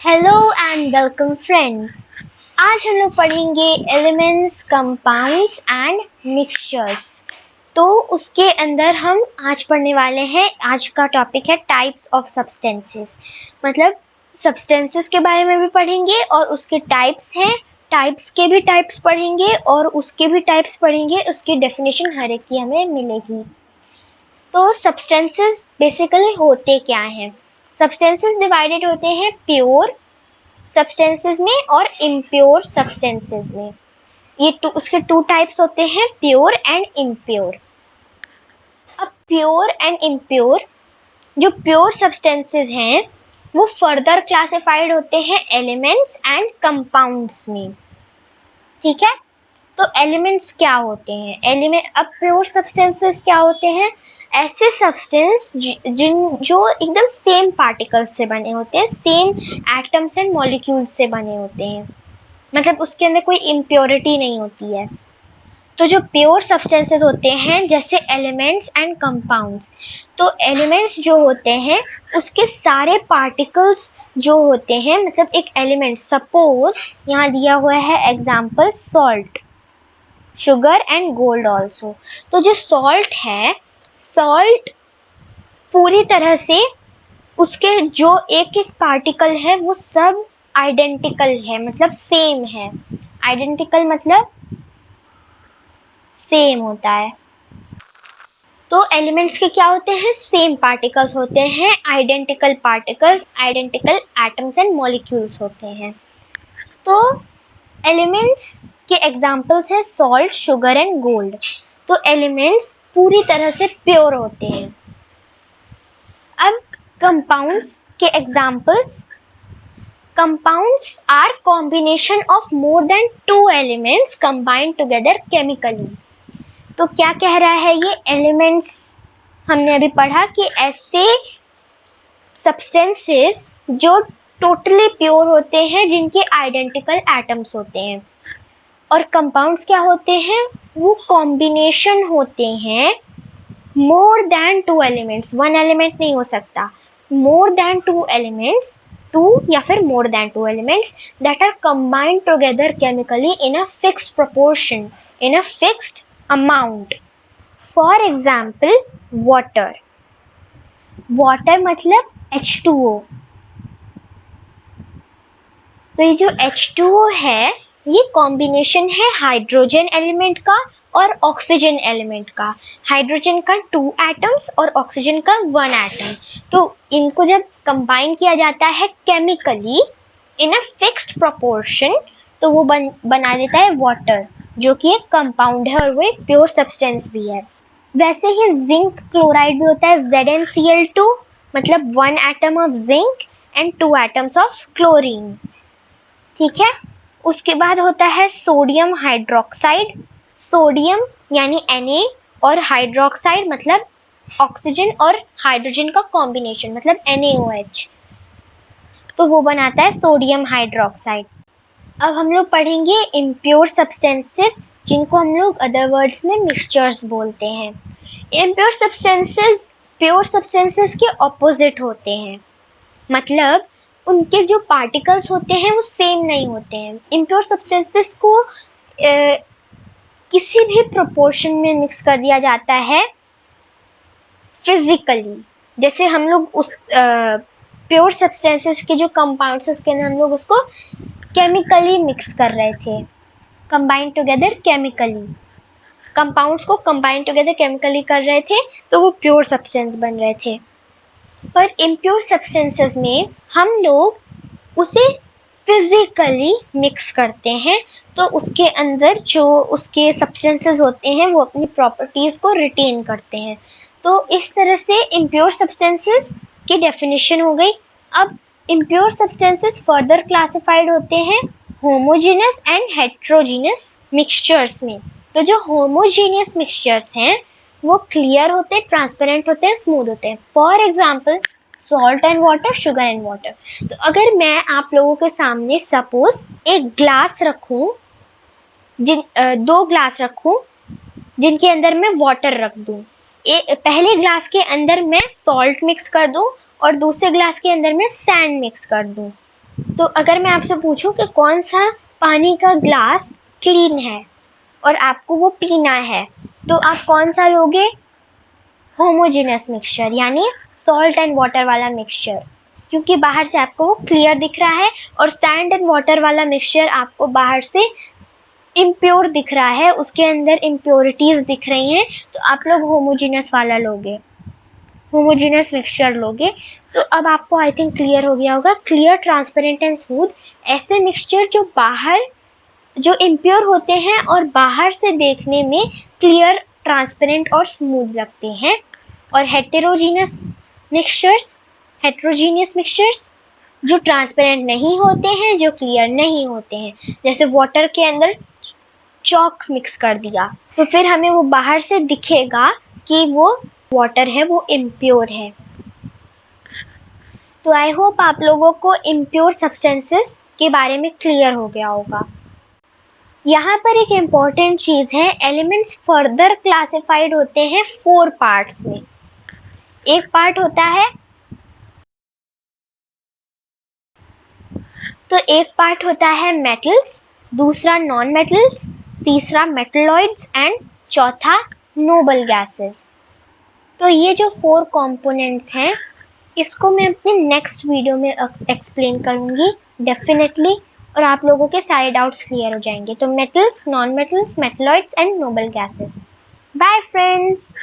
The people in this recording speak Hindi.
Hello and welcome friends. आज हम लोग पढ़ेंगे एलिमेंट्स, कंपाउंड्स एंड मिक्सचर्स। तो उसके अंदर हम आज पढ़ने वाले हैं, आज का टॉपिक है टाइप्स ऑफ सब्सटेंसेस। मतलब सब्सटेंसेस के बारे में भी पढ़ेंगे और उसके टाइप्स हैं, टाइप्स के भी टाइप्स पढ़ेंगे और उसके भी टाइप्स पढ़ेंगे, उसकी डेफिनेशन हर एक की हमें मिलेगी। तो सब्सटेंसेस बेसिकली होते क्या हैं? सब्सटेंसेस डिवाइडेड होते हैं प्योर सब्सटेंसेस में और इम्प्योर सब्सटेंसेस में। उसके टू टाइप्स होते हैं, प्योर एंड इम्प्योर। अब प्योर एंड इम्प्योर, जो प्योर सब्सटेंसेस हैं वो फर्दर क्लासिफाइड होते हैं एलिमेंट्स एंड कंपाउंड्स में। ठीक है, तो एलिमेंट्स क्या होते हैं? एलिमेंट, अब प्योर सब्सटेंसेस क्या होते हैं? ऐसे सब्सटेंस जिन जो एकदम सेम पार्टिकल्स से बने होते हैं, सेम एटम्स एंड मॉलिक्यूल्स से बने होते हैं, मतलब उसके अंदर कोई इम्प्योरिटी नहीं होती है। तो जो प्योर सब्सटेंसेस होते हैं जैसे एलिमेंट्स एंड कंपाउंड्स, तो एलिमेंट्स जो होते हैं उसके सारे पार्टिकल्स जो होते हैं, मतलब एक एलिमेंट, सपोज यहाँ दिया हुआ है example salt, sugar and gold also. तो जो सॉल्ट है, सॉल्ट पूरी तरह से उसके जो एक एक पार्टिकल है वो सब आइडेंटिकल है, मतलब सेम है। आइडेंटिकल मतलब सेम होता है। तो एलिमेंट्स के क्या होते हैं? सेम पार्टिकल्स होते हैं, identical particles, identical atoms and molecules होते हैं। तो एलिमेंट्स के एग्जांपल्स हैं सॉल्ट, शुगर एंड गोल्ड। तो एलिमेंट्स पूरी तरह से प्योर होते हैं। अब कंपाउंड्स के examples, compounds are combination of more than two elements combined together chemically. तो क्या कह रहा है ये? एलिमेंट्स हमने अभी पढ़ा कि ऐसे सब्सटेंसेस जो टोटली प्योर होते हैं, जिनके आइडेंटिकल एटम्स होते हैं। और कंपाउंड्स क्या होते हैं? वो कॉम्बिनेशन होते हैं more than two elements, one element नहीं हो सकता, more than two elements, two या फिर more than two elements that are combined together chemically in a fixed proportion, in a fixed amount. For example water, water मतलब H2O। तो ये जो H2O है ये कॉम्बिनेशन है हाइड्रोजन एलिमेंट का और ऑक्सीजन एलिमेंट का। हाइड्रोजन का 2 एटम्स और ऑक्सीजन का 1 एटम। तो इनको जब कंबाइन किया जाता है chemically in a fixed proportion, तो वो बना देता है वाटर, जो कि एक कंपाउंड है और वो एक प्योर सब्सटेंस भी है। वैसे ही जिंक क्लोराइड भी होता है ZnCl2, मतलब 1 atom of zinc and 2 atoms of chlorine. ठीक है, उसके बाद होता है सोडियम हाइड्रोक्साइड। सोडियम यानी Na और हाइड्रोक्साइड मतलब ऑक्सीजन और हाइड्रोजन का कॉम्बिनेशन, मतलब NaOH। तो वो बनाता है सोडियम हाइड्रोक्साइड। अब हम लोग पढ़ेंगे इम्प्योर सब्सटेंसेस, जिनको हम लोग अदर वर्ड्स में मिक्सचर्स बोलते हैं। इम्प्योर सब्सटेंसेस प्योर सब्सटेंसेस के ऑपोजिट होते हैं, मतलब उनके जो पार्टिकल्स होते हैं वो सेम नहीं होते हैं। इम्प्योर सब्सटेंसेस को किसी भी प्रोपोर्शन में मिक्स कर दिया जाता है फिजिकली। जैसे हम लोग उस प्योर सब्सटेंसेस के जो कंपाउंड्स उसके अंदर हम लोग उसको केमिकली मिक्स कर रहे थे, कंबाइन टुगेदर केमिकली। कंपाउंड्स को कंबाइन टुगेदर केमिकली कर रहे थे, तो वो प्योर सब्सटेंस बन रहे थे। पर इम्प्योर सब्सटेंसेस में हम लोग उसे फिजिकली मिक्स करते हैं, तो उसके अंदर जो उसके सब्सटेंसेस होते हैं वो अपनी प्रॉपर्टीज को रिटेन करते हैं। तो इस तरह से इम्प्योर सब्सटेंसेस की डेफिनेशन हो गई। अब इम्प्योर सब्सटेंसेस फर्दर क्लासिफाइड होते हैं होमोजेनियस एंड हेट्रोजीनियस मिक्सचर्स में। तो जो होमोजेनियस मिक्सचर्स हैं वो क्लियर होते हैं, ट्रांसपेरेंट होते हैं, स्मूथ होते हैं। For example salt and water, sugar and water. तो अगर मैं आप लोगों के सामने सपोज एक ग्लास रखूं, दो ग्लास रखूं जिनके अंदर मैं वाटर रख दूं, पहले ग्लास के अंदर मैं सॉल्ट मिक्स कर दूं और दूसरे ग्लास के अंदर मैं सैंड मिक्स कर दूं, तो अगर मैं आपसे पूछूं कि कौन सा पानी का ग्लास क्लीन है और आपको वो पीना है, तो आप कौन सा लोगे? होमोजेनस मिक्सचर, यानी सॉल्ट एंड वाटर वाला मिक्सचर, क्योंकि बाहर से आपको वो क्लियर दिख रहा है और सैंड एंड वाटर वाला मिक्सचर आपको बाहर से इम्प्योर दिख रहा है, उसके अंदर इम्प्योरिटीज दिख रही हैं, तो आप लोग होमोजेनस वाला लोगे, होमोजेनस मिक्सचर लोगे। तो अब आपको आई थिंक क्लियर हो गया होगा, क्लियर, ट्रांसपेरेंट एंड स्मूथ, ऐसे मिक्सचर जो बाहर जो इम्प्योर होते हैं और बाहर से देखने में क्लियर, ट्रांसपेरेंट और स्मूथ लगते हैं। और हेटेरोजीनियस मिक्सचर्स, हेटेरोजीनियस मिक्सचर्स जो ट्रांसपेरेंट नहीं होते हैं, जो क्लियर नहीं होते हैं, जैसे वाटर के अंदर चॉक मिक्स कर दिया तो फिर हमें वो बाहर से दिखेगा कि वो वाटर है, वो इम्प्योर है। तो आई होप आप लोगों को इम्प्योर सब्सटेंसेस के बारे में क्लियर हो गया होगा। यहाँ पर एक इम्पॉर्टेंट चीज है, एलिमेंट्स फर्दर क्लासिफाइड होते हैं 4 पार्ट्स में। एक पार्ट होता है, तो एक पार्ट होता है मेटल्स, दूसरा नॉन मेटल्स, तीसरा मेटलॉइड्स एंड चौथा नोबल गैसेस। तो ये जो 4 कंपोनेंट्स हैं, इसको मैं अपने नेक्स्ट वीडियो में एक्सप्लेन करूँगी डेफिनेटली, और आप लोगों के सारे डाउट्स क्लियर हो जाएंगे। तो metals, non metals, metalloids and noble gases. Bye friends.